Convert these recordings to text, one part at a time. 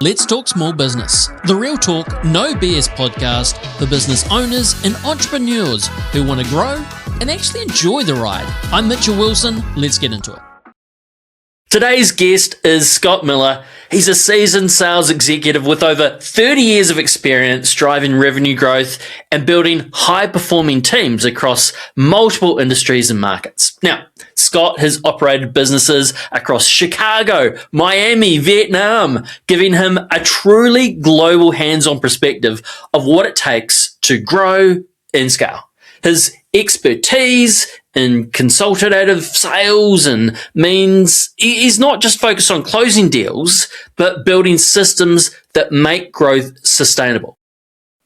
Let's Talk Small Business, the real talk, no BS podcast for business owners and entrepreneurs who want to grow and actually enjoy the ride. I'm Mitchell Wilson. Let's get into it. Today's guest is Scott Miller. He's a seasoned sales executive with over 30 years of experience driving revenue growth and building high-performing teams across multiple industries and markets. Now, Scott has operated businesses across Chicago, Miami, Vietnam, giving him a truly global hands-on perspective of what it takes to grow and scale. His expertise in consultative sales and means he's not just focused on closing deals, but building systems that make growth sustainable.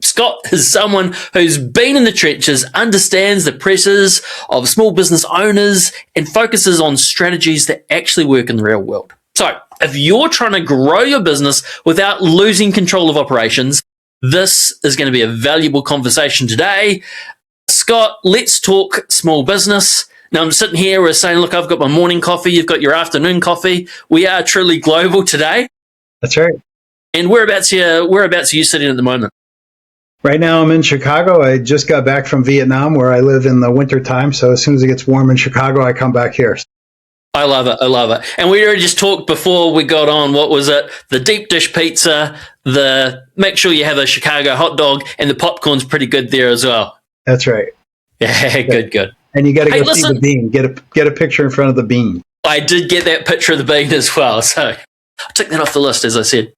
Scott is someone who's been in the trenches, understands the pressures of small business owners, and focuses on strategies that actually work in the real world. So if you're trying to grow your business without losing control of operations, this is going to be a valuable conversation today. Scott, let's talk small business. Now I'm sitting here, we're saying, look, I've got my morning coffee, you've got your afternoon coffee. We are truly global today. That's right. And whereabouts are you sitting at the moment? Right now I'm in Chicago. I just got back from Vietnam where I live in the winter time. So as soon as it gets warm in Chicago, I come back here. I love it. I love it. And we already just talked before we got on, what was it? The deep dish pizza, make sure you have a Chicago hot dog, and the popcorn's pretty good there as well. That's right. Yeah, good. And you got to go see the bean. Get a picture in front of the bean. I did get that picture of the bean as well. So I took that off the list, as I said.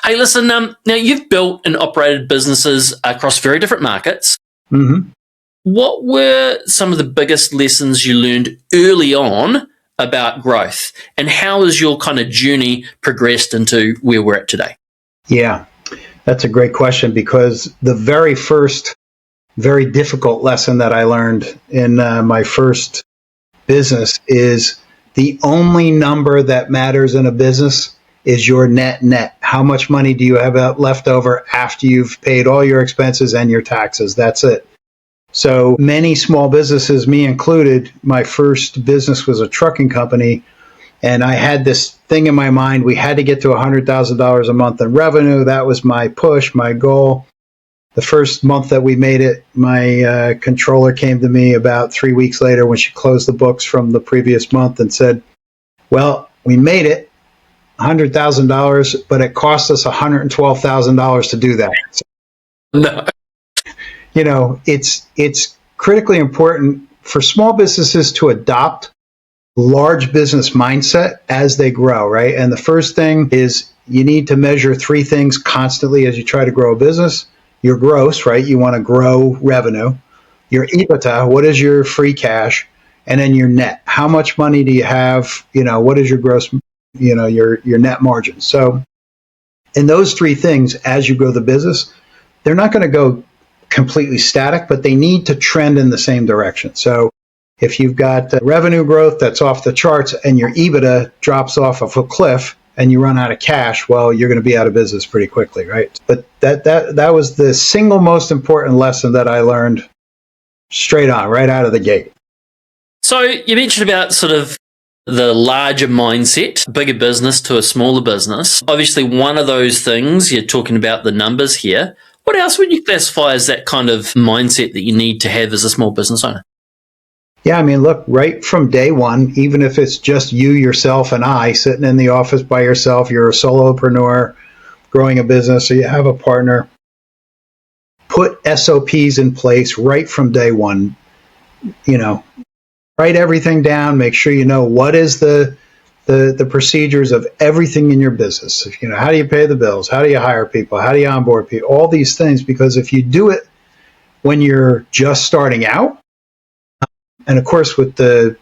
Hey, listen, now you've built and operated businesses across very different markets. Mm-hmm. What were some of the biggest lessons you learned early on about growth, and how has your kind of journey progressed into where we're at today? Yeah, that's a great question, because the very first very difficult lesson that I learned in my first business is the only number that matters in a business is your net. How much money do you have left over after you've paid all your expenses and your taxes? That's it. So many small businesses, me included, my first business was a trucking company, and I had this thing in my mind. We had to get to $100,000 a month in revenue. That was my push, my goal. The first month that we made it, my controller came to me about 3 weeks later when she closed the books from the previous month and said, well, we made it, $100,000, but it cost us $112,000 to do that. So, no. You know, it's critically important for small businesses to adopt large business mindset as they grow, right? And the first thing is you need to measure three things constantly as you try to grow a business. Your gross, right? You want to grow revenue. Your EBITDA, what is your free cash? And then your net. How much money do you have? You know, what is your gross, your net margin? So in those three things, as you grow the business, they're not going to go completely static, but they need to trend in the same direction. So if you've got revenue growth that's off the charts and your EBITDA drops off of a cliff, and you run out of cash, well, you're going to be out of business pretty quickly, right? But that was the single most important lesson that I learned straight on, right out of the gate. So you mentioned about sort of the larger mindset, bigger business to a smaller business. Obviously, one of those things, you're talking about the numbers here. What else would you classify as that kind of mindset that you need to have as a small business owner? Yeah, I mean, look, right from day one, even if it's just you, yourself, and I sitting in the office by yourself, you're a solopreneur growing a business, or you have a partner, put SOPs in place right from day one. You know, write everything down, make sure you know what is the procedures of everything in your business. You know, how do you pay the bills? How do you hire people? How do you onboard people? All these things, because if you do it when you're just starting out, and of course, with the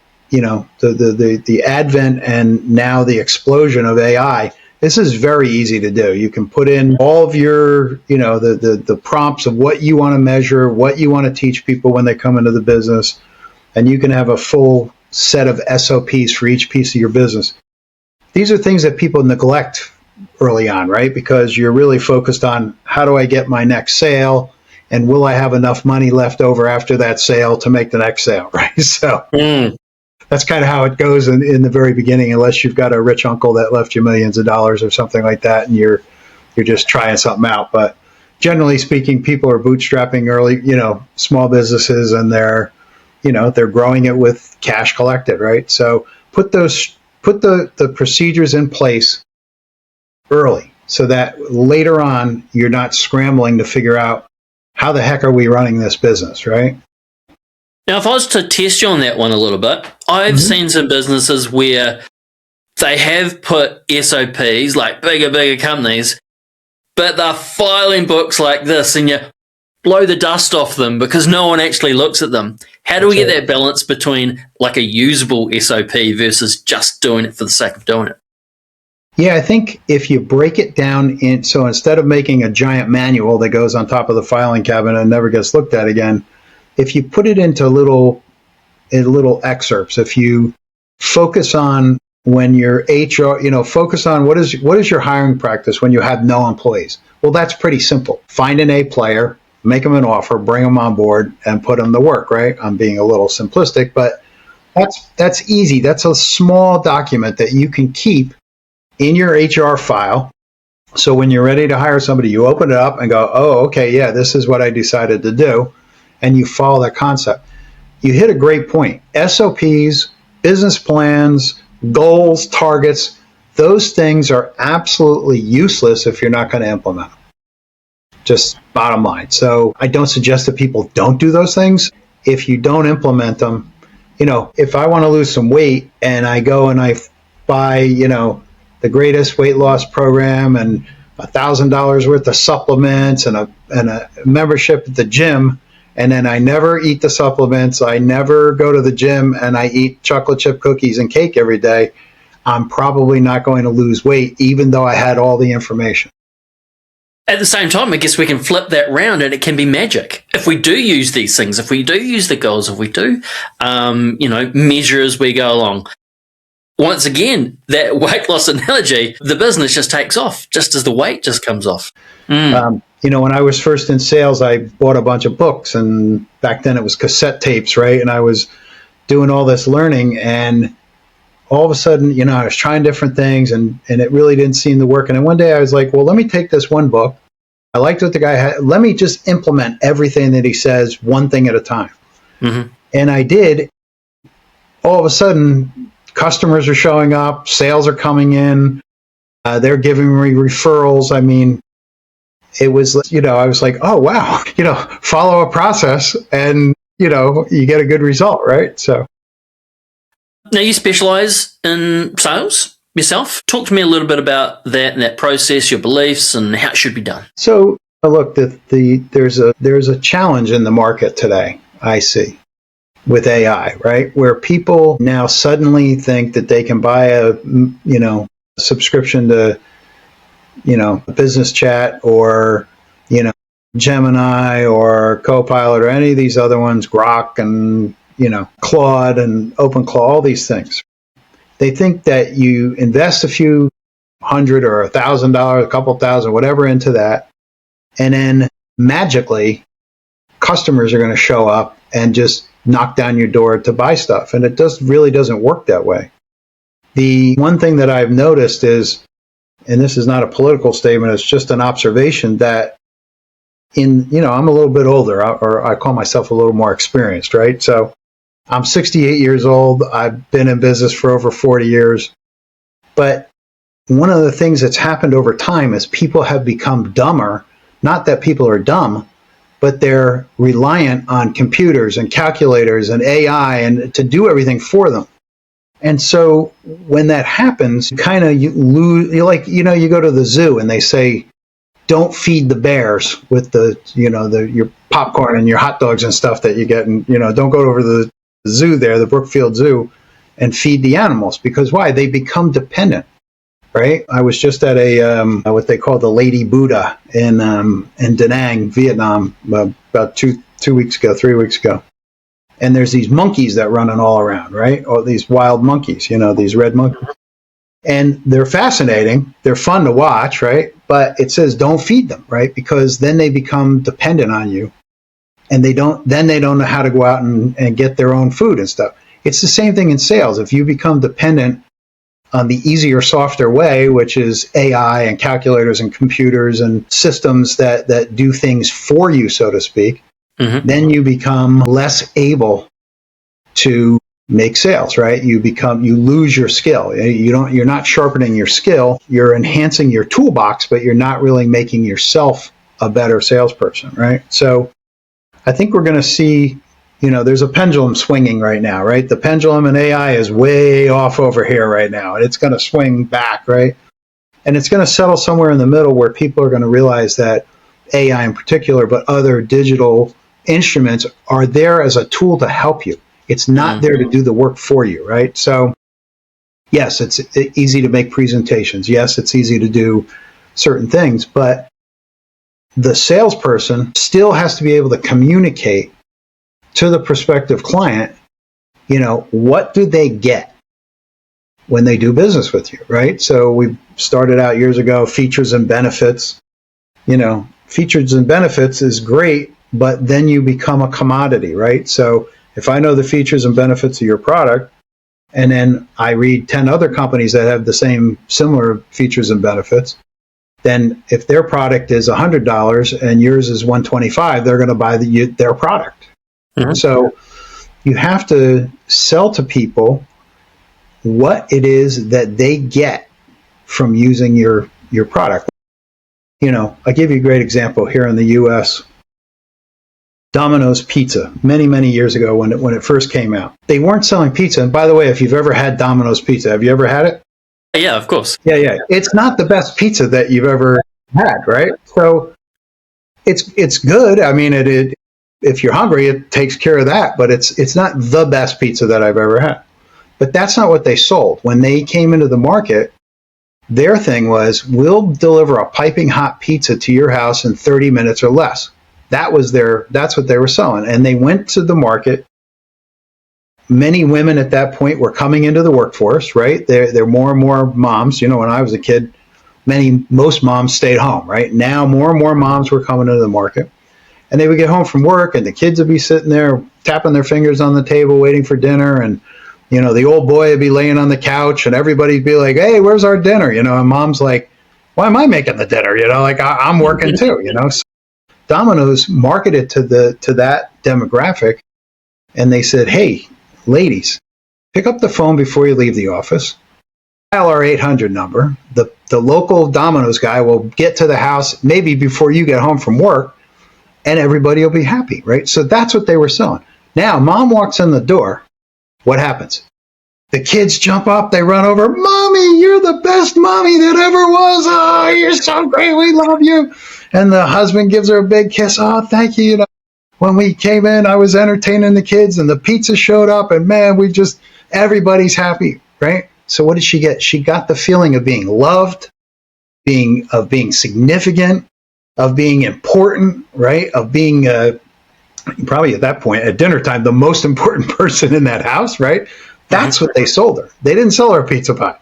advent and now the explosion of AI, this is very easy to do. You can put in all of your, the prompts of what you want to measure, what you want to teach people when they come into the business, and you can have a full set of SOPs for each piece of your business. These are things that people neglect early on, right? Because you're really focused on how do I get my next sale? And will I have enough money left over after that sale to make the next sale, right? So that's kind of how it goes in the very beginning, unless you've got a rich uncle that left you millions of dollars or something like that, and you're you're just trying something out. But generally speaking, people are bootstrapping early, small businesses, and they're growing it with cash collected, right? So put the procedures in place early so that later on you're not scrambling to figure out how the heck are we running this business, right? Now, if I was to test you on that one a little bit, I've seen some businesses where they have put SOPs, like bigger companies, but they're filing books like this and you blow the dust off them because no one actually looks at them. How do we get that balance between like a usable SOP versus just doing it for the sake of doing it? Yeah, I think if you break it down so instead of making a giant manual that goes on top of the filing cabinet and never gets looked at again, if you put it into little excerpts, if you focus on when your HR, focus on what is your hiring practice when you have no employees? Well, that's pretty simple. Find an A player, make them an offer, bring them on board, and put them to work, right? I'm being a little simplistic, but that's easy. That's a small document that you can keep in your HR file. So when you're ready to hire somebody, you open it up and go, oh, okay, yeah, this is what I decided to do. And you follow that concept. You hit a great point. SOPs, business plans, goals, targets, those things are absolutely useless if you're not going to implement them. Just bottom line. So I don't suggest that people don't do those things. If you don't implement them, if I want to lose some weight and I go and I buy, the greatest weight loss program and $1,000 worth of supplements and a membership at the gym, and then I never eat the supplements, I never go to the gym, and I eat chocolate chip cookies and cake every day, I'm probably not going to lose weight, even though I had all the information. At the same time, I guess we can flip that round and it can be magic. If we do use these things, if we do use the goals, if we do, measure as we go along. Once again, that weight loss analogy, the business just takes off, just as the weight just comes off. When I was first in sales, I bought a bunch of books, and back then it was cassette tapes, right? And I was doing all this learning, and all of a sudden, I was trying different things, and it really didn't seem to work. And then one day I was like, well, let me take this one book. I liked what the guy had. Let me just implement everything that he says, one thing at a time. Mm-hmm. And I did. All of a sudden, customers are showing up, sales are coming in, they're giving me referrals. I mean, it was, I was like, oh, wow, follow a process and, you get a good result, right? So. Now, you specialize in sales yourself. Talk to me a little bit about that and that process, your beliefs, and how it should be done. So, look, there's a challenge in the market today, I see, with AI, right? Where people now suddenly think that they can buy a subscription to, a business chat or, Gemini or Copilot or any of these other ones, Grok and, Claude and OpenClaw, all these things. They think that you invest a few $100 or $1,000, a couple thousand, whatever into that, and then magically customers are going to show up and just knock down your door to buy stuff. And it really doesn't work that way. The one thing that I've noticed is, and this is not a political statement, it's just an observation that I'm a little bit older, or I call myself a little more experienced, right? So I'm 68 years old. I've been in business for over 40 years. But one of the things that's happened over time is people have become dumber. Not that people are dumb, but they're reliant on computers and calculators and AI and to do everything for them. And so when that happens, you lose, you go to the zoo and they say, don't feed the bears with your popcorn and your hot dogs and stuff that you get. And, don't go over to the zoo there, the Brookfield Zoo, and feed the animals. Because why? They become dependent, right? I was just at what they call the Lady Buddha in Da Nang, Vietnam, about 3 weeks ago. And there's these monkeys that running all around, right? Or these wild monkeys, these red monkeys. And they're fascinating. They're fun to watch, right? But it says don't feed them, right? Because then they become dependent on you. And they don't know how to go out and get their own food and stuff. It's the same thing in sales. If you become dependent on the easier, softer way, which is AI and calculators and computers and systems that do things for you, so to speak, then you become less able to make sales, right? You lose your skill. You're not sharpening your skill. You're enhancing your toolbox, but you're not really making yourself a better salesperson, right? So I think we're going to see, there's a pendulum swinging right now, right? The pendulum in AI is way off over here right now, and it's going to swing back, right? And it's going to settle somewhere in the middle where people are going to realize that AI in particular, but other digital instruments are there as a tool to help you. It's not there to do the work for you, right? So yes, it's easy to make presentations. Yes, it's easy to do certain things, but the salesperson still has to be able to communicate to the prospective client, what do they get when they do business with you, right? So we started out years ago, features and benefits. Features and benefits is great, but then you become a commodity, right? So if I know the features and benefits of your product, and then I read 10 other companies that have the same similar features and benefits, then if their product is $100 and yours is $125, they're going to buy their product. So you have to sell to people what it is that they get from using your product. I'll give you a great example here in the U.S. Domino's Pizza, many, many years ago when it first came out. They weren't selling pizza. And by the way, if you've ever had Domino's Pizza, have you ever had it? Yeah, of course. Yeah. It's not the best pizza that you've ever had, right? So it's good. I mean, if you're hungry, it takes care of that, but it's not the best pizza that I've ever had. But that's not what they sold. When they came into the market, their thing was, we'll deliver a piping hot pizza to your house in 30 minutes or less. That's what they were selling. And they went to the market. Many women at that point were coming into the workforce, right? They're more and more moms. When I was a kid, most moms stayed home, right? Now more and more moms were coming into the market. And they would get home from work and the kids would be sitting there tapping their fingers on the table waiting for dinner. And, the old boy would be laying on the couch and everybody'd be like, hey, where's our dinner? And mom's like, why am I making the dinner? I'm working too, So Domino's marketed to that demographic. And they said, hey, ladies, pick up the phone before you leave the office. Dial our 800 number. The local Domino's guy will get to the house maybe before you get home from work. And everybody will be happy, right? So that's what they were selling. Now, mom walks in the door. What happens? The kids jump up. They run over. Mommy, you're the best mommy that ever was. Oh, you're so great. We love you. And the husband gives her a big kiss. Oh, thank you. When we came in, I was entertaining the kids and the pizza showed up. And man, everybody's happy, right? So what did she get? She got the feeling of being loved, of being significant, of being important, right? Of being probably at that point at dinner time, the most important person in that house, right? That's what they sold her. They didn't sell her a pizza pie,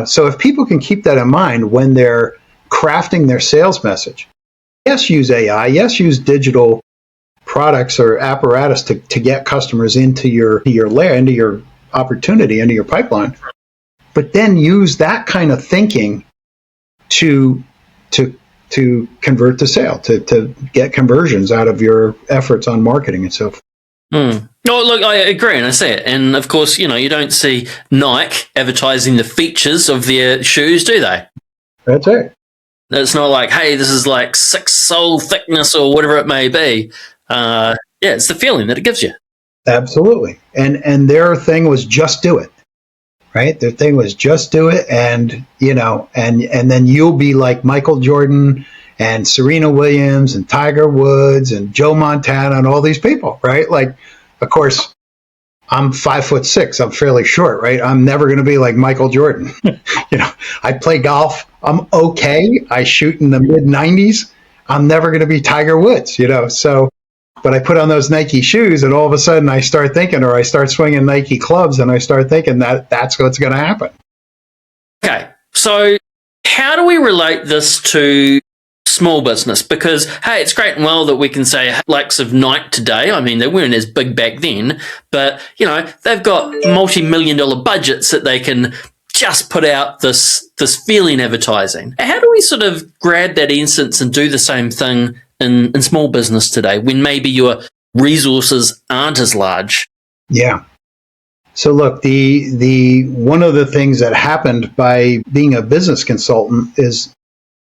So if people can keep that in mind when they're crafting their sales message, yes, use AI, yes, use digital products or apparatus to get customers into your layer, into your opportunity, into your pipeline, but then use that kind of thinking to convert the sale, to get conversions out of your efforts on marketing and so forth. No, look, I agree, and I see it. And of course, you don't see Nike advertising the features of their shoes, do they? That's it. It's not like, hey, this is like 6 sole thickness or whatever it may be. It's the feeling that it gives you. Absolutely. And their thing was just do it. Right? Their thing was just do it, and and then you'll be like Michael Jordan and Serena Williams and Tiger Woods and Joe Montana and all these people, right? Like, of course, I'm 5'6". I'm fairly short, right? I'm never going to be like Michael Jordan. I play golf. I'm okay. I shoot in the mid 90s. I'm never going to be Tiger Woods, So, but I put on those Nike shoes, and all of a sudden I start thinking, or I start swinging Nike clubs, and I start thinking that's what's going to happen. Okay, so how do we relate this to small business? Because, hey, it's great and well that we can say likes of Nike today. I mean, they weren't as big back then, but, they've got multi-million-dollar budgets that they can just put out this feeling advertising. How do we sort of grab that essence and do the same thing in small business today when maybe your resources aren't as large? Yeah. So look, the one of the things that happened by being a business consultant is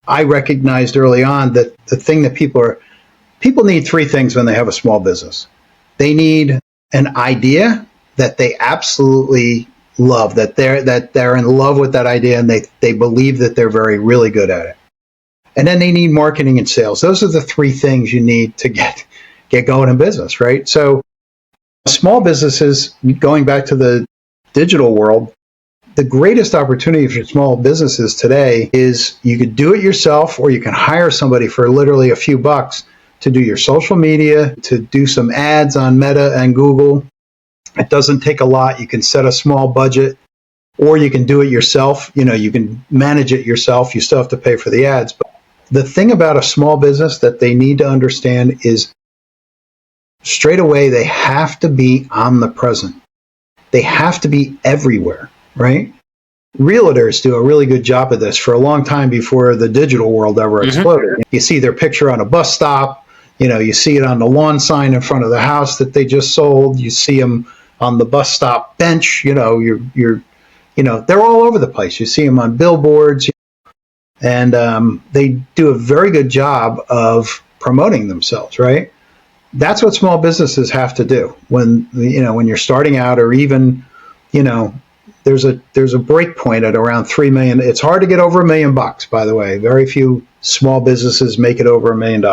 I recognized early on that the thing that people need three things when they have a small business. They need an idea that they absolutely love, that they're in love with that idea, and they believe that they're really good at it. And then they need marketing and sales. Those are the three things you need to get going in business, right? So small businesses, going back to the digital world, the greatest opportunity for small businesses today is you could do it yourself, or you can hire somebody for literally a few bucks to do your social media, to do some ads on Meta and Google. It doesn't take a lot. You can set a small budget, or you can do it yourself. You can manage it yourself. You still have to pay for the ads. But the thing about a small business that they need to understand is straight away, they have to be omnipresent. They have to be everywhere, right? Realtors do a really good job of this for a long time before the digital world ever exploded. You see their picture on a bus stop. You see it on the lawn sign in front of the house that they just sold. You see them on the bus stop bench. They're all over the place. You see them on billboards, and they do a very good job of promoting themselves, right? That's what small businesses have to do when you're starting out, or even, there's a break point at around 3 million. It's hard to get over $1 million, by the way. Very few small businesses make it over $1 million.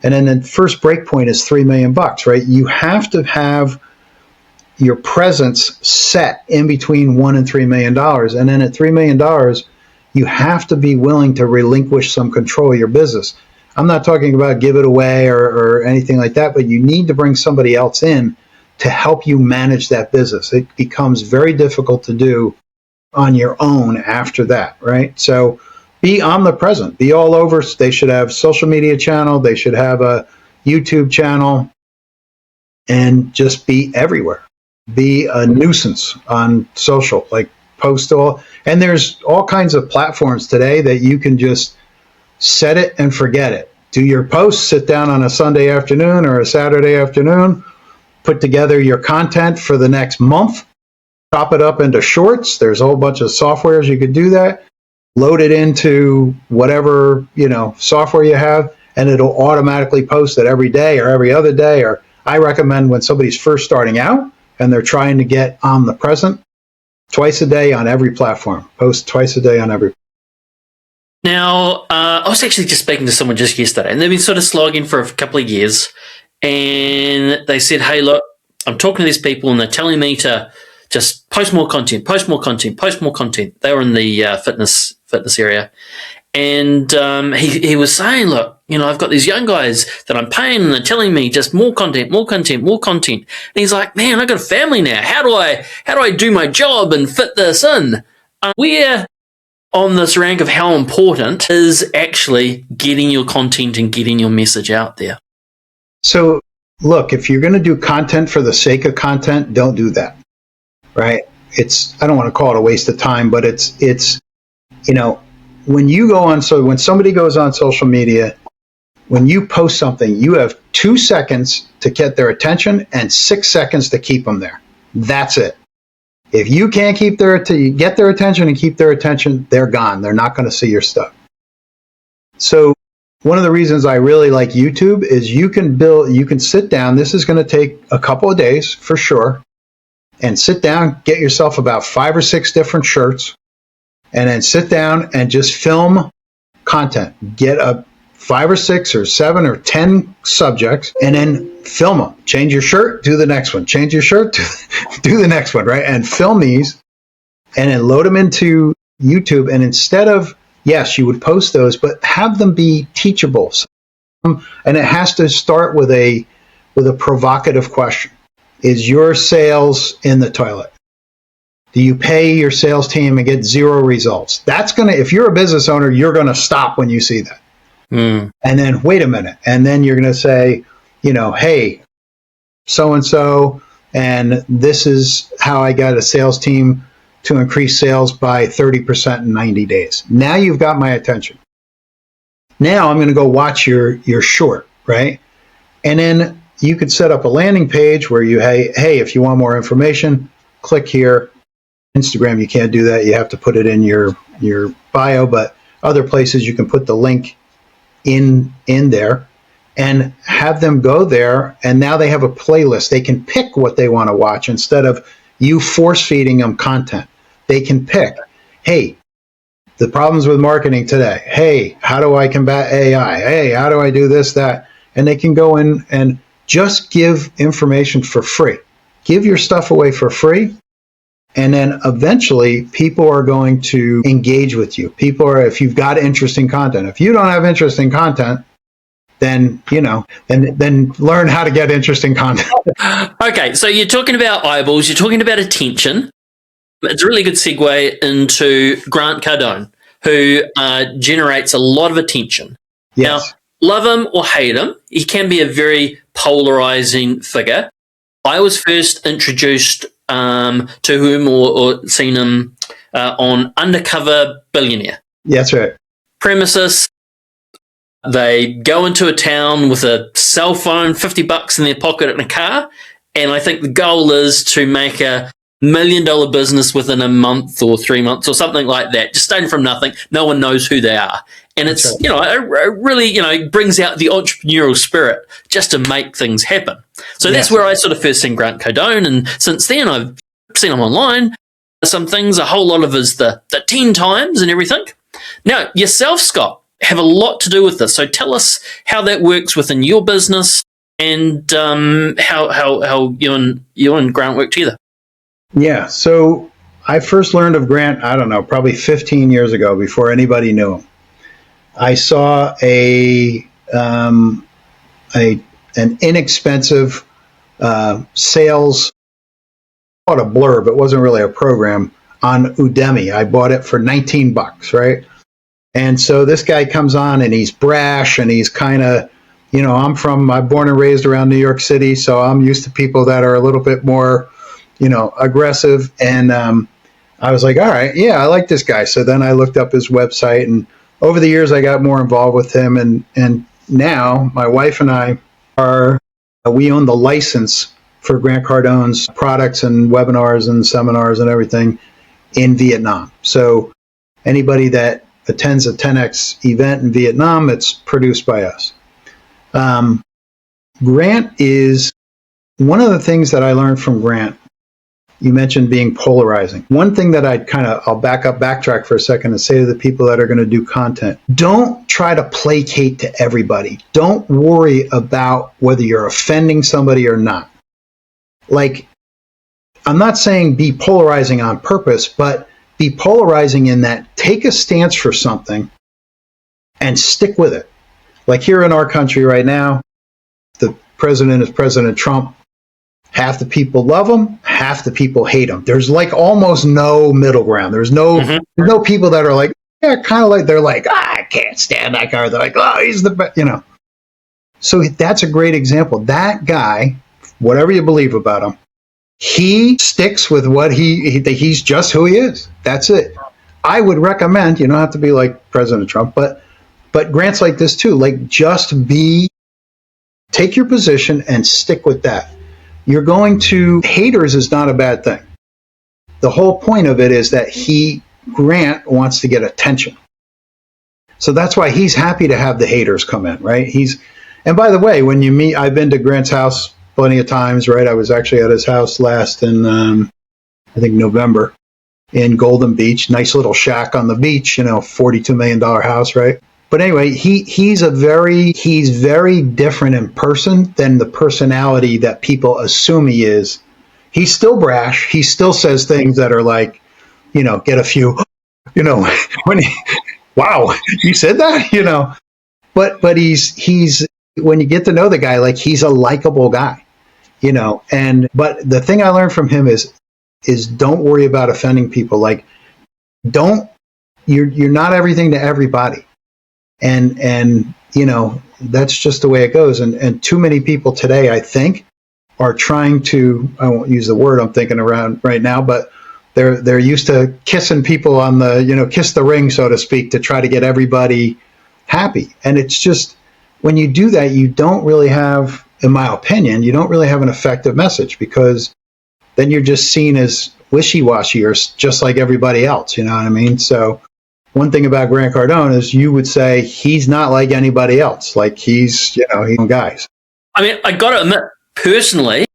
And then the first break point is $3 million, right? You have to have your presence set in between $1 and $3 million. And then at $3 million, you have to be willing to relinquish some control of your business. I'm not talking about give it away or anything like that, but you need to bring somebody else in to help you manage that business. It becomes very difficult to do on your own after that, right? So be omnipresent, be all over. They should have social media channel. They should have a YouTube channel, and just be everywhere. Be a nuisance on social, like post all. And there's all kinds of platforms today that you can just set it and forget it. Do your posts, sit down on a Sunday afternoon or a Saturday afternoon, put together your content for the next month, chop it up into shorts. There's a whole bunch of softwares you could do that. Load it into whatever, software you have, and it'll automatically post it every day or every other day. Or I recommend when somebody's first starting out and they're trying to get omnipresent, twice a day on every platform. Post twice a day on every. Now, I was actually just speaking to someone just yesterday, and they've been sort of slogging for a couple of years, and they said, hey, look, I'm talking to these people, and they're telling me to just post more content, post more content, post more content. They were in the fitness area. And he was saying, look, I've got these young guys that I'm paying, and they're telling me just more content, more content, more content. And he's like, man, I've got a family now. How do I do my job and fit this in? We're on this rank of how important is actually getting your content and getting your message out there. So look, if you're going to do content for the sake of content, don't do that, right? I don't want to call it a waste of time, but it's when you go on, so when somebody goes on social media, when you post something, you have 2 seconds to get their attention and 6 seconds to keep them there. That's it. If you can't get their attention and keep their attention, they're gone. They're not going to see your stuff. So one of the reasons I really like YouTube is you can sit down. This is going to take a couple of days for sure. And sit down, get yourself about 5 or 6 different shirts, and then sit down and just film content. Get a 5 or 6 or 7 or 10 subjects, and then film them. Change your shirt, do the next one. Change your shirt, do the next one, right? And film these, and then load them into YouTube. And instead of, yes, you would post those, but have them be teachable. And it has to start with a provocative question. Is your sales in the toilet? Do you pay your sales team and get 0 results? If you're a business owner, you're going to stop when you see that. And then wait a minute. And then you're going to say, hey, so-and-so, and this is how I got a sales team to increase sales by 30% in 90 days. Now you've got my attention. Now I'm going to go watch your short, right? And then you could set up a landing page where you, hey, if you want more information, click here. Instagram, you can't do that. You have to put it in your bio, but other places you can put the link in there and have them go there. And now they have a playlist. They can pick what they want to watch instead of you force feeding them content. They can pick, hey, the problems with marketing today. Hey, how do I combat AI? Hey, how do I do this, that? And they can go in and just give information for free. Give your stuff away for free. And then eventually people are going to engage with you. People are, if you've got interesting content. If you don't have interesting content, then, then learn how to get interesting content. Okay, so you're talking about eyeballs, you're talking about attention. It's a really good segue into Grant Cardone, who generates a lot of attention. Yes. Now, love him or hate him, he can be a very polarizing figure. I was first introduced to him or seen him on Undercover Billionaire. That's right. Premises, they go into a town with a cell phone, $50 in their pocket and a car, and I think the goal is to make a $1 million business within a month or 3 months or something like that, just starting from nothing. No one knows who they are. And it's, right. It really, brings out the entrepreneurial spirit just to make things happen. So that's where I sort of first seen Grant Cardone. And since then I've seen him online, some things, a whole lot of his, the 10 times and everything. Now, yourself, Scott, have a lot to do with this. So tell us how that works within your business and how you and Grant work together. Yeah, so I first learned of Grant, I don't know, probably 15 years ago before anybody knew him. I saw an inexpensive sales, called a blurb, it wasn't really a program, on Udemy. I bought it for $19, right? And so this guy comes on and he's brash and he's kind of, I'm born and raised around New York City, so I'm used to people that are a little bit more aggressive. And I was like, all right, yeah, I like this guy. So then I looked up his website, and over the years I got more involved with him. And now my wife and I we own the license for Grant Cardone's products and webinars and seminars and everything in Vietnam. So anybody that attends a 10X event in Vietnam, it's produced by us. Grant is one of the things that I learned from Grant. You mentioned being polarizing. One thing that I'll backtrack for a second and say to the people that are going to do content, don't try to placate to everybody. Don't worry about whether you're offending somebody or not. Like, I'm not saying be polarizing on purpose, but be polarizing in that take a stance for something and stick with it. Like here in our country right now, the president is President Trump. Half the people love him, half the people hate him. There's like almost no middle ground. There's no people that are like, yeah, kind of like, they're like, I can't stand that guy. They're like, oh, he's the best, So that's a great example. That guy, whatever you believe about him, he sticks with what he's just who he is. That's it. I would recommend, you don't have to be like President Trump, but Grant's like this too. Like, take your position and stick with that. Haters is not a bad thing. The whole point of it is that Grant wants to get attention. So that's why he's happy to have the haters come in, right? And by the way, when you meet, I've been to Grant's house plenty of times, right? I was actually at his house last in, I think November in Golden Beach, nice little shack on the beach, $42 million house, right? But anyway, he's very different in person than the personality that people assume he is. He's still brash. He still says things that are like, get a few, wow, you said that, but he's when you get to know the guy, like he's a likable guy, but the thing I learned from him is don't worry about offending people. Like, you're not everything to everybody. And that's just the way it goes. And too many people today, I think, are trying to, I won't use the word I'm thinking around right now, but they're used to kissing people on the, kiss the ring, so to speak, to try to get everybody happy. And it's just, when you do that, you don't really have, in my opinion, you don't really have an effective message, because then you're just seen as wishy-washy or just like everybody else. You know what I mean? So one thing about Grant Cardone is you would say he's not like anybody else. Like he's guys. I mean, I got to admit, personally,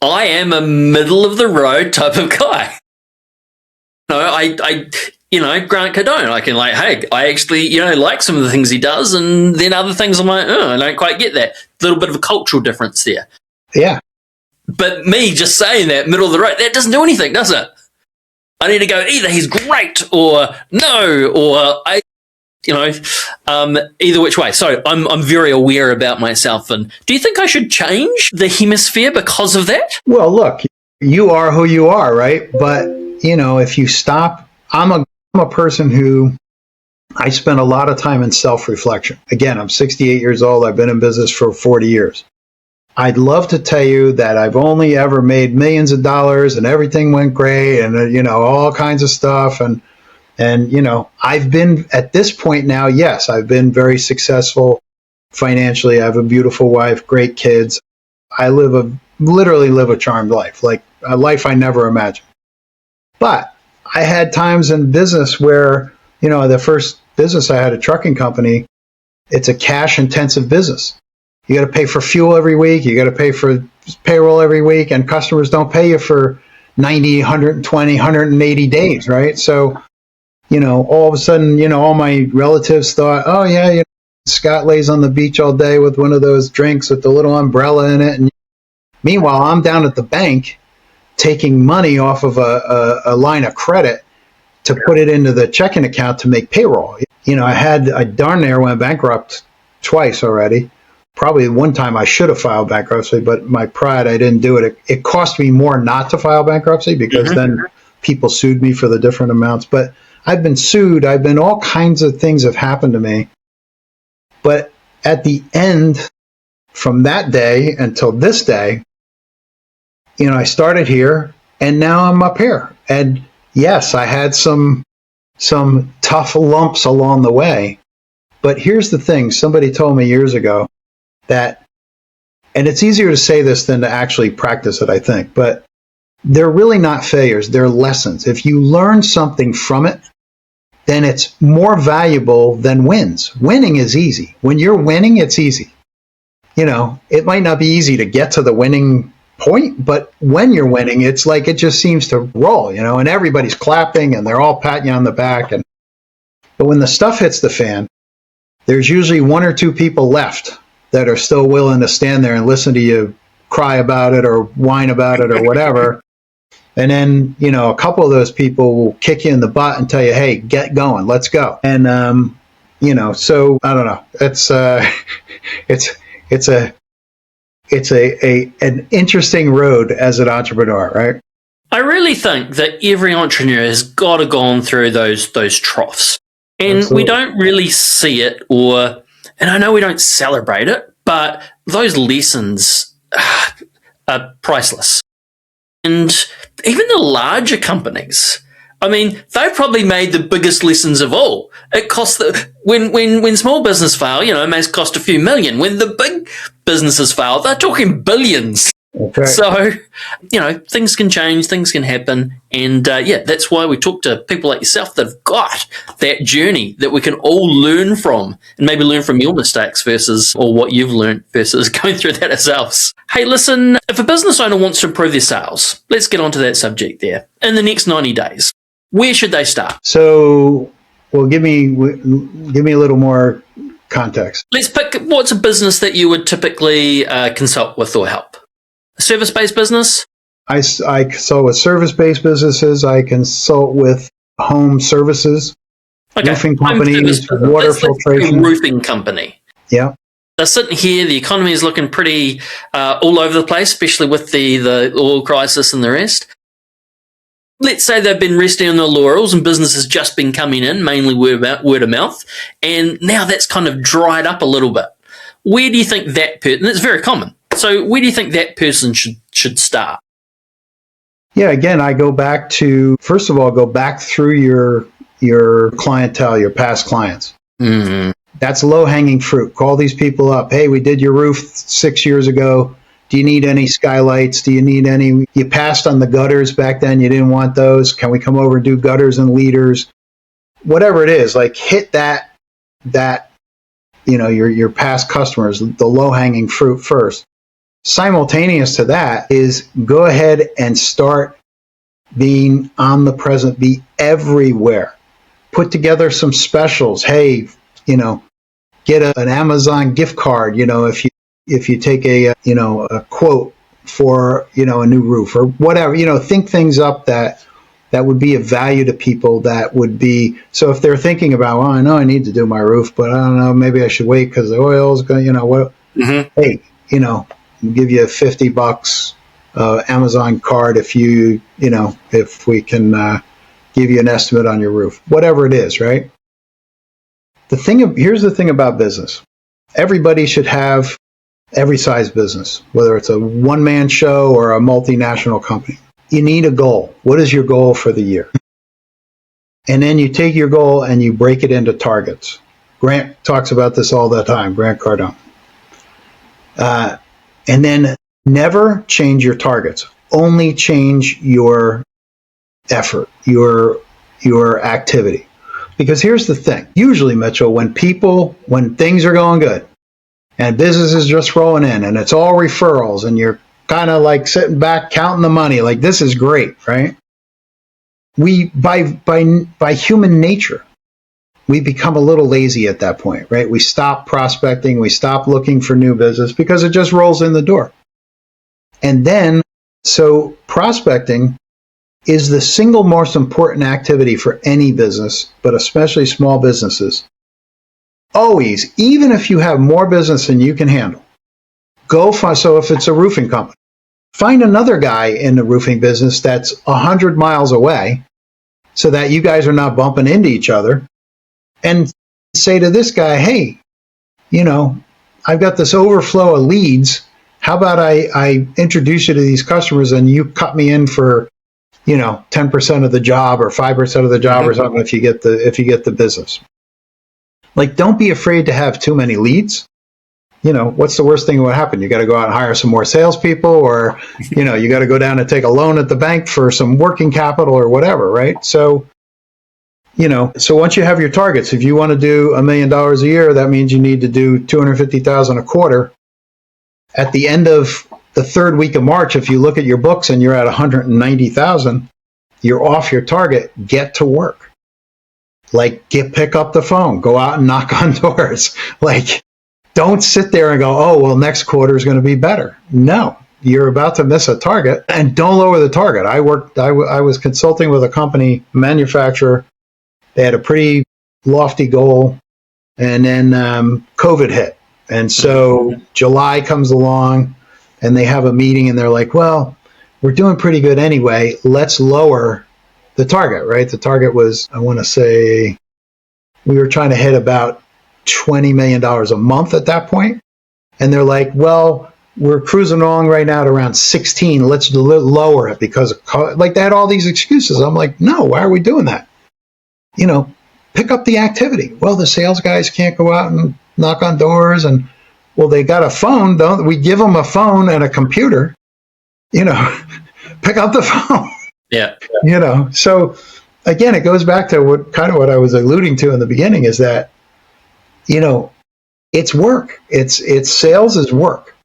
I am a middle of the road type of guy. Grant Cardone, I can hey, I actually, like some of the things he does, and then other things I'm like, I don't quite get that. Little bit of a cultural difference there. Yeah. But me just saying that, middle of the road, that doesn't do anything, does it? I need to go, either he's great or no, or either which way. So I'm very aware about myself. And do you think I should change the hemisphere because of that? Well, look, you are who you are, right? But, if you stop, I'm a person who, I spend a lot of time in self-reflection. Again, I'm 68 years old. I've been in business for 40 years. I'd love to tell you that I've only ever made millions of dollars and everything went great and, all kinds of stuff. And I've been at this point now, yes, I've been very successful financially. I have a beautiful wife, great kids. I literally live a charmed life, like a life I never imagined. But I had times in business where, the first business I had, a trucking company, it's a cash intensive business. You got to pay for fuel every week. You got to pay for payroll every week, and customers don't pay you for 90, 120, 180 days, right? So, all of a sudden, all my relatives thought, oh yeah, Scott lays on the beach all day with one of those drinks with the little umbrella in it. And meanwhile, I'm down at the bank taking money off of a line of credit to put it into the checking account to make payroll. I darn near went bankrupt twice already. Probably one time I should have filed bankruptcy, but my pride, I didn't do it. It cost me more not to file bankruptcy, because then people sued me for the different amounts. But I've been sued. All kinds of things have happened to me. But at the end, from that day until this day, I started here and now I'm up here. And yes, I had some tough lumps along the way. But here's the thing. Somebody told me years ago that, and it's easier to say this than to actually practice it, I think, but they're really not failures. They're lessons. If you learn something from it, then it's more valuable than wins. Winning is easy. When you're winning, it's easy. It might not be easy to get to the winning point, but when you're winning, it's like it just seems to roll, and everybody's clapping and they're all patting you on the back. But when the stuff hits the fan, there's usually one or two people left that are still willing to stand there and listen to you cry about it or whine about it or whatever. And then, a couple of those people will kick you in the butt and tell you, hey, get going, let's go. And, so I don't know. It's an interesting road as an entrepreneur, right? I really think that every entrepreneur has got to go on through those troughs. And Absolutely. We don't really see it, and I know we don't celebrate it, but those lessons are priceless. And even the larger companies, I mean, they've probably made the biggest lessons of all. It costs when small business fail, it may cost a few million. When the big businesses fail, they're talking billions. Okay. So, things can change, things can happen. And that's why we talk to people like yourself that have got that journey that we can all learn from, and maybe learn from your mistakes or what you've learned versus going through that ourselves. Hey, listen, if a business owner wants to improve their sales, let's get onto that subject there. In the next 90 days, where should they start? So, well, give me a little more context. Let's pick, what's a business that you would typically consult with or help? A service-based business? I consult with service-based businesses. I consult with home services, roofing companies, water filtration. A roofing company. Yeah. They're sitting here. The economy is looking pretty all over the place, especially with the oil crisis and the rest. Let's say they've been resting on their laurels and business has just been coming in, mainly word of mouth, and now that's kind of dried up a little bit. Where do you think that person, it's very common, so where do you think that person should start? Yeah, again, I go back to, first of all, go back through your clientele, your past clients. Mm-hmm. That's low-hanging fruit. Call these people up. Hey, we did your roof 6 years ago. Do you need any skylights? Do you need any? You passed on the gutters back then. You didn't want those. Can we come over and do gutters and leaders? Whatever it is, like hit that your past customers, the low-hanging fruit first. Simultaneous to that is go ahead and start being omnipresent, be everywhere. Put together some specials. Hey, get an Amazon gift card, if you take a quote for, a new roof or whatever, think things up that would be of value to people, that would be, so if they're thinking about, well, I know I need to do my roof, but I don't know, maybe I should wait because the oil's going, what, hey, give you $50 Amazon card if if we can give you an estimate on your roof, whatever it is, right? Here's the thing about business. Everybody should have every size business, whether it's a one-man show or a multinational company. You need a goal. What is your goal for the year? And then you take your goal and you break it into targets. Grant talks about this all the time, Grant Cardone. And then never change your targets. Only change your effort, your activity. Because here's the thing. Usually, Mitchell, when things are going good and business is just rolling in and it's all referrals and you're kind of like sitting back counting the money, like this is great, right? We, by human nature, we become a little lazy at that point, right? We stop prospecting, we stop looking for new business because it just rolls in the door. And then, so prospecting is the single most important activity for any business, but especially small businesses. Always, even if you have more business than you can handle, so if it's a roofing company, find another guy in the roofing business that's 100 miles away so that you guys are not bumping into each other, and say to this guy, hey, I've got this overflow of leads. How about I introduce you to these customers and you cut me in for 10% of the job or 5% of the job or something if you get the business. Like, don't be afraid to have too many leads. What's the worst thing that would happen? You got to go out and hire some more salespeople, or, you got to go down and take a loan at the bank for some working capital or whatever, right? So, so once you have your targets, if you want to do $1 million a year, that means you need to do $250,000 a quarter. At the end of the third week of March, if you look at your books and you're at 190,000, you're off your target. Get to work. Like, pick up the phone, go out and knock on doors. Like, don't sit there and go, oh, well, next quarter is going to be better. No, you're about to miss a target, and don't lower the target. I was consulting with a company, manufacturer. They had a pretty lofty goal, and then COVID hit. And so July comes along, and they have a meeting, and they're like, well, we're doing pretty good anyway. Let's lower the target, right? The target was, I want to say, we were trying to hit about $20 million a month at that point. And they're like, well, we're cruising along right now at around 16. Let's lower it because of, like, they had all these excuses. I'm like, no, why are we doing that? Pick up the activity. Well, the sales guys can't go out and knock on doors, and well, they got a phone. Don't we give them a phone and a computer? Pick up the phone. Yeah. So again, it goes back to what I was alluding to in the beginning, is that, it's work. It's sales is work.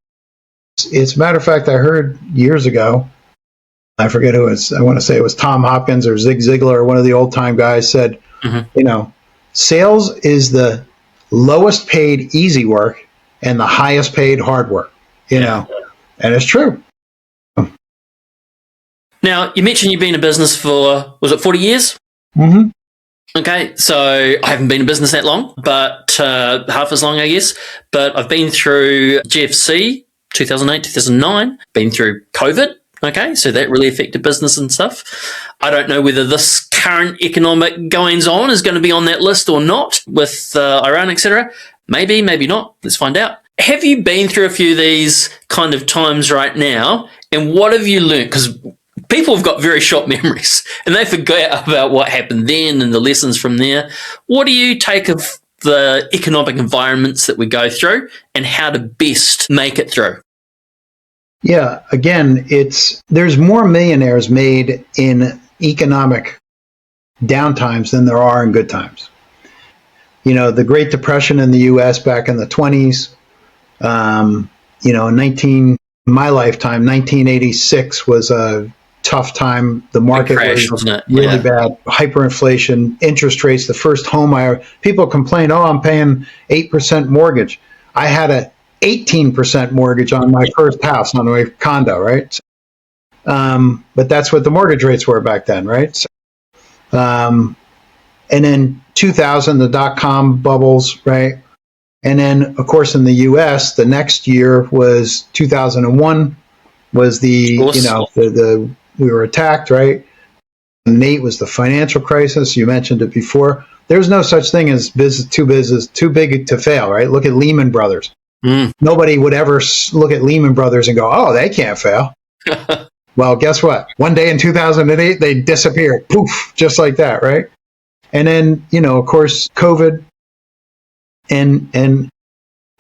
It's a matter of fact, I heard years ago, I forget who it was, I want to say it was Tom Hopkins or Zig Ziglar, or one of the old time guys said, sales is the lowest paid easy work and the highest paid hard work, and it's true. Now, you mentioned you've been in business for, was it 40 years? Mm-hmm. Okay, so I haven't been in business that long, but half as long, I guess. But I've been through GFC, 2008, 2009, been through COVID. Okay, so that really affected business and stuff. I don't know whether this current economic goings on is going to be on that list or not with Iran, etc. Maybe, maybe not. Let's find out. Have you been through a few of these kind of times right now, and what have you learned? Because people have got very short memories and they forget about what happened then and the lessons from there. What do you take of the economic environments that we go through and how to best make it through? Yeah, again, there's more millionaires made in economic downtimes than there are in good times. The Great Depression in the U.S. back in the 20s, my lifetime, 1986 was a tough time. The market was really bad. Hyperinflation, interest rates, the first home people complained, I'm paying 8% mortgage. I had a 18% mortgage on my first house, on my condo, right? But that's what the mortgage rates were back then, right? And then 2000, the dot-com bubbles, right? And then, of course, in the U.S., the next year was 2001, was we were attacked, right? And 2008 was the financial crisis. You mentioned it before. There's no such thing as business too big to fail, right? Look at Lehman Brothers. Nobody would ever look at Lehman Brothers and go, they can't fail. Well, guess what? One day in 2008, they disappeared. Poof, just like that, right? And then, of course, COVID. And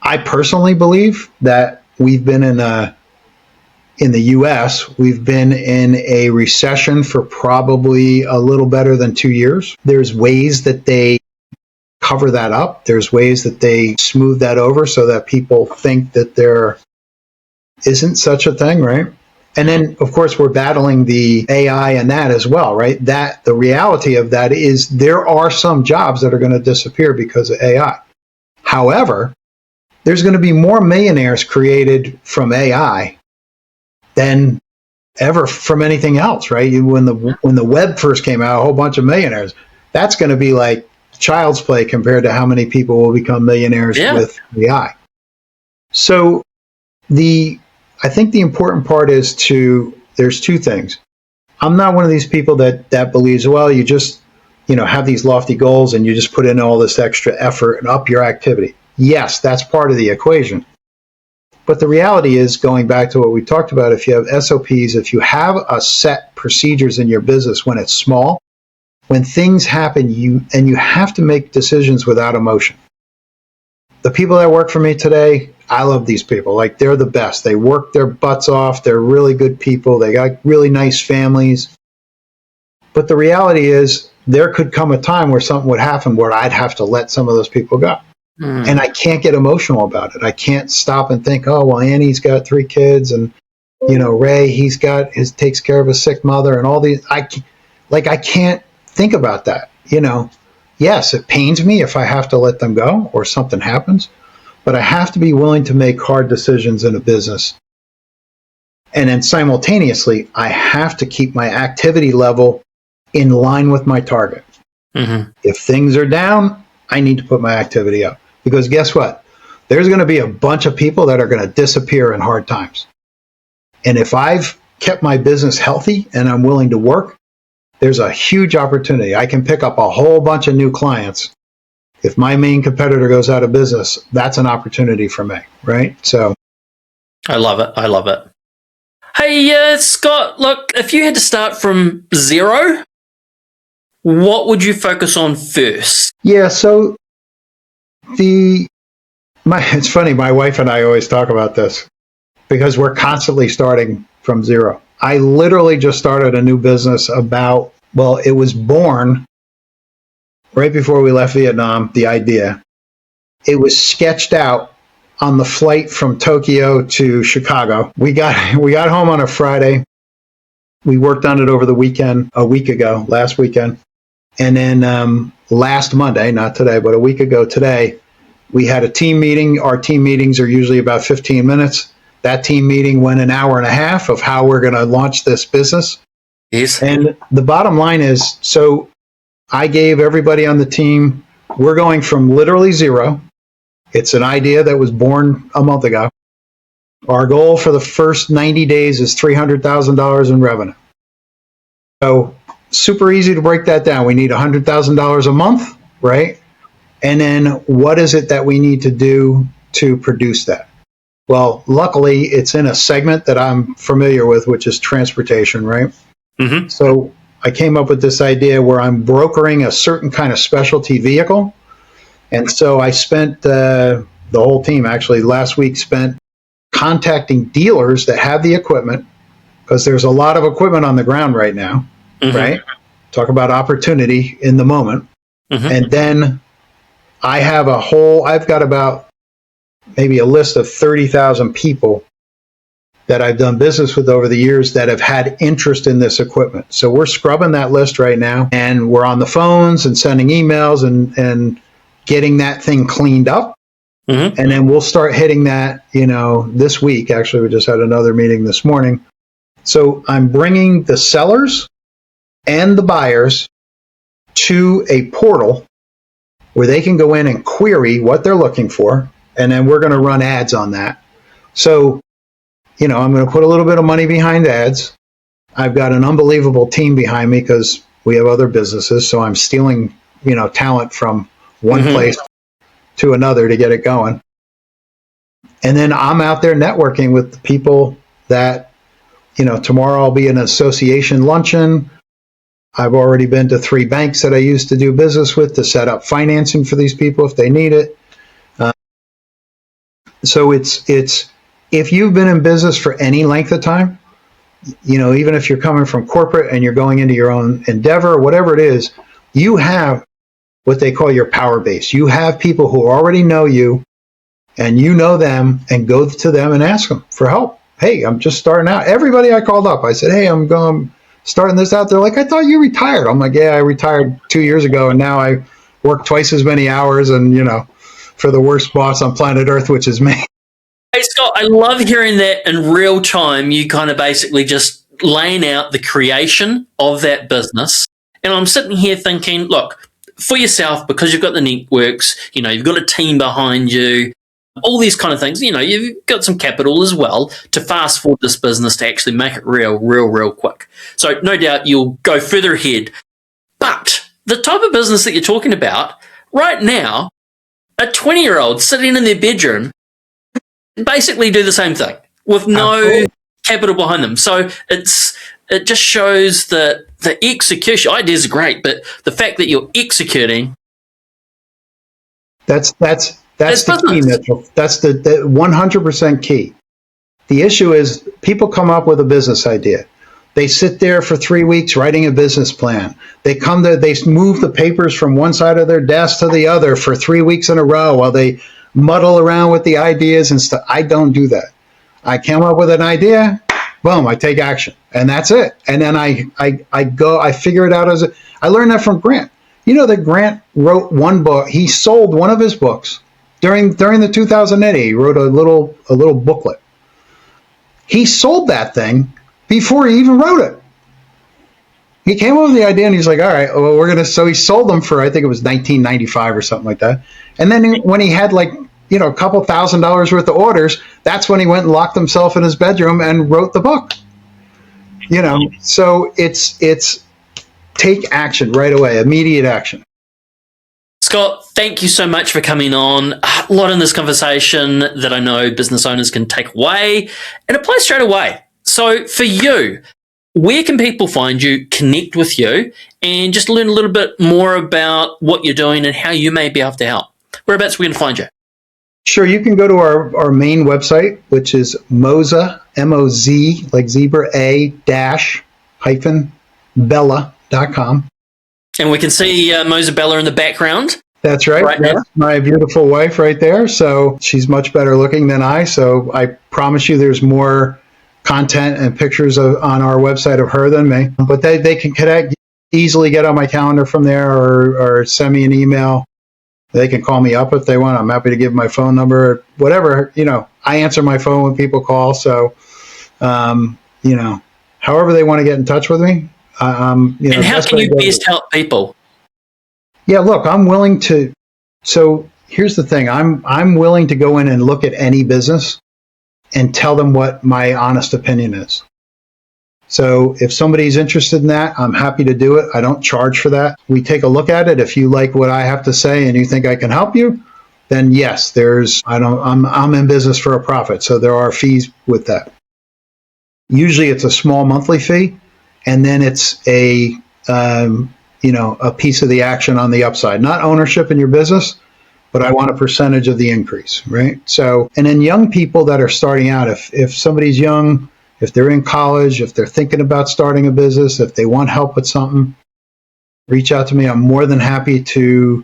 I personally believe that we've been in the U.S., we've been in a recession for probably a little better than 2 years. There's ways that they cover that up. There's ways that they smooth that over so that people think that there isn't such a thing, right? And then, of course, we're battling the AI and that as well, right? The reality of that is there are some jobs that are going to disappear because of AI. However, there's going to be more millionaires created from AI than ever from anything else, right? When the web first came out, a whole bunch of millionaires. That's going to be like child's play compared to how many people will become millionaires with AI. So I think the important part is there's two things. I'm not one of these people that believes, you just, have these lofty goals and you just put in all this extra effort and up your activity. Yes, that's part of the equation. But the reality is, going back to what we talked about, if you have SOPs, if you have a set procedures in your business when it's small, when things happen, you have to make decisions without emotion. The people that work for me today, I love these people. Like, they're the best. They work their butts off. They're really good people. They got really nice families. But the reality is, there could come a time where something would happen where I'd have to let some of those people go. And I can't get emotional about it. I can't stop and think, Annie's got 3 kids and, Ray, takes care of a sick mother and all these. I can't think about that. Yes, it pains me if I have to let them go or something happens, but I have to be willing to make hard decisions in a business. And then simultaneously, I have to keep my activity level in line with my target. If things are down, I need to put my activity up. Because guess what? There's going to be a bunch of people that are going to disappear in hard times. And if I've kept my business healthy and I'm willing to work, there's a huge opportunity. I can pick up a whole bunch of new clients. If my main competitor goes out of business, that's an opportunity for me, right? So I love it. Hey, Scott, look, if you had to start from zero, what would you focus on first? Yeah, so it's funny, my wife and I always talk about this because we're constantly starting from zero. I literally just started a new business it was born right before we left Vietnam, the idea. It was sketched out on the flight from Tokyo to Chicago. We got home on a Friday. We worked on it over the weekend, last weekend. And then last Monday, not today, but a week ago today, we had a team meeting. Our team meetings are usually about 15 minutes. That team meeting went an hour and a half of how we're going to launch this business. Yes. And the bottom line is, so I gave everybody on the team, we're going from literally zero. It's an idea that was born a month ago. Our goal for the first 90 days is $300,000 in revenue. So super easy to break that down. We need $100,000 a month, right? And then what is it that we need to do to produce that? Well, luckily, it's in a segment that I'm familiar with, which is transportation, right? Mm-hmm. So I came up with this idea where I'm brokering a certain kind of specialty vehicle. And so I spent the whole team actually last week spent contacting dealers that have the equipment, because there's a lot of equipment on the ground right now, Mm-hmm. right? Talk about opportunity in the moment. Mm-hmm. And then I've got about maybe a list of 30,000 people that I've done business with over the years that have had interest in this equipment. So we're scrubbing that list right now, and we're on the phones and sending emails and getting that thing cleaned up. Mm-hmm. And then we'll start hitting that, this week. Actually, we just had another meeting this morning. So I'm bringing the sellers and the buyers to a portal where they can go in and query what they're looking for. And then we're going to run ads on that. So, I'm going to put a little bit of money behind ads. I've got an unbelievable team behind me because we have other businesses. So I'm stealing, talent from one place to another to get it going. And then I'm out there networking with the people that, tomorrow I'll be in an association luncheon. I've already been to 3 banks that I used to do business with to set up financing for these people if they need it. So it's if you've been in business for any length of time, even if you're coming from corporate and you're going into your own endeavor or whatever it is, you have what they call your power base. You have people who already know you and you know them, and go to them and ask them for help. Hey, I'm just starting out. Everybody I called up, I said, hey, I'm starting this out. They're like, I thought you retired. I'm like, yeah, I retired 2 years ago, and now I work twice as many hours and, for the worst boss on planet Earth, which is me. Hey, Scott, I love hearing that in real time. You kind of basically just laying out the creation of that business. And I'm sitting here thinking, look, for yourself, because you've got the networks, you've got a team behind you, all these kind of things, you've got some capital as well to fast forward this business to actually make it real quick. So no doubt you'll go further ahead. But the type of business that you're talking about right now, a 20-year-old sitting in their bedroom basically do the same thing with no capital behind them. So it just shows that the execution ideas are great, but the fact that you're executing, that's the key, Mitchell. That's the 100% key. The issue is people come up with a business idea. They sit there for 3 weeks writing a business plan. They move the papers from one side of their desk to the other for 3 weeks in a row while they muddle around with the ideas and stuff. I don't do that. I came up with an idea, boom, I take action, and that's it. And then I figure it out I learned that from Grant. That Grant wrote one book. He sold one of his books during the 2008. He wrote a little booklet. He sold that thing before he even wrote it. He came up with the idea and he's like, all right, well, so he sold them for, I think it was $19.95 or something like that. And then when he had a couple $1,000s worth of orders, that's when he went and locked himself in his bedroom and wrote the book. So it's take action right away, immediate action. Scott, thank you so much for coming on. A lot in this conversation that I know business owners can take away and apply straight away. So for you, where can people find you, connect with you, and just learn a little bit more about what you're doing and how you may be able to help? Whereabouts are we going to find you? Sure, you can go to our main website, which is Moza, M-O-Z, like zebra, Bella.com. And we can see Moza Bella in the background. That's right. That's my beautiful wife right there. So she's much better looking than I. So I promise you there's more content and pictures on our website of her than me. But they can connect, easily get on my calendar from there or send me an email. They can call me up if they want. I'm happy to give my phone number, whatever. I answer my phone when people call. So, however they want to get in touch with me. And how can you best help people? Yeah, look, I'm willing to. So here's the thing. I'm willing to go in and look at any business and tell them what my honest opinion is. So if somebody's interested in that, I'm happy to do it. I don't charge for that. We take a look at it. If you like what I have to say and you think I can help you, then yes, I'm in business for a profit. So there are fees with that. Usually it's a small monthly fee. and then it's a piece of the action on the upside, not ownership in your business, but I want a percentage of the increase, right? So, and then young people that are starting out, if somebody's young, if they're in college, if they're thinking about starting a business, if they want help with something, reach out to me. I'm more than happy to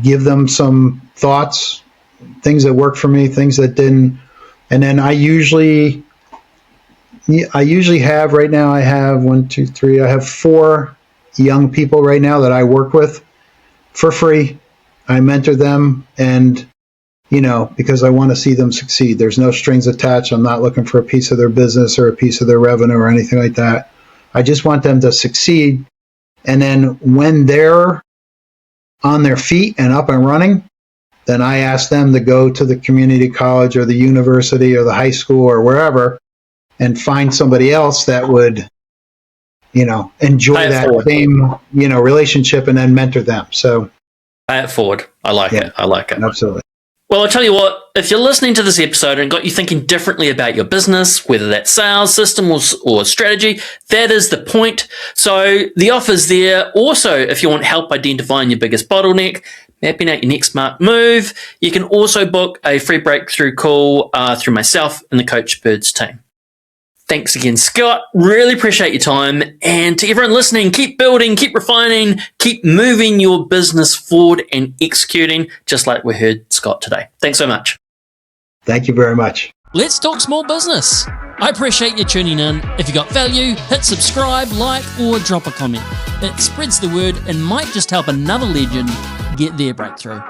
give them some thoughts, things that worked for me, things that didn't. And then I usually have, right now I have 4 young people right now that I work with for free. I mentor them, and because I want to see them succeed. There's no strings attached. I'm not looking for a piece of their business or a piece of their revenue or anything like that. I just want them to succeed. And then when they're on their feet and up and running, then I ask them to go to the community college or the university or the high school or wherever and find somebody else that would, enjoy that same, relationship, and then mentor them. So pay it forward. I like it. Absolutely. Well, I'll tell you what, if you're listening to this episode and got you thinking differently about your business, whether that's sales, system, or strategy, that is the point. So the offer's there. Also, if you want help identifying your biggest bottleneck, mapping out your next smart move, you can also book a free breakthrough call through myself and the Coachbirds team. Thanks again, Scott. Really appreciate your time. And to everyone listening, keep building, keep refining, keep moving your business forward and executing, just like we heard Scott today. Thanks so much. Thank you very much. Let's talk small business. I appreciate you tuning in. If you got value, hit subscribe, like, or drop a comment. It spreads the word and might just help another legend get their breakthrough.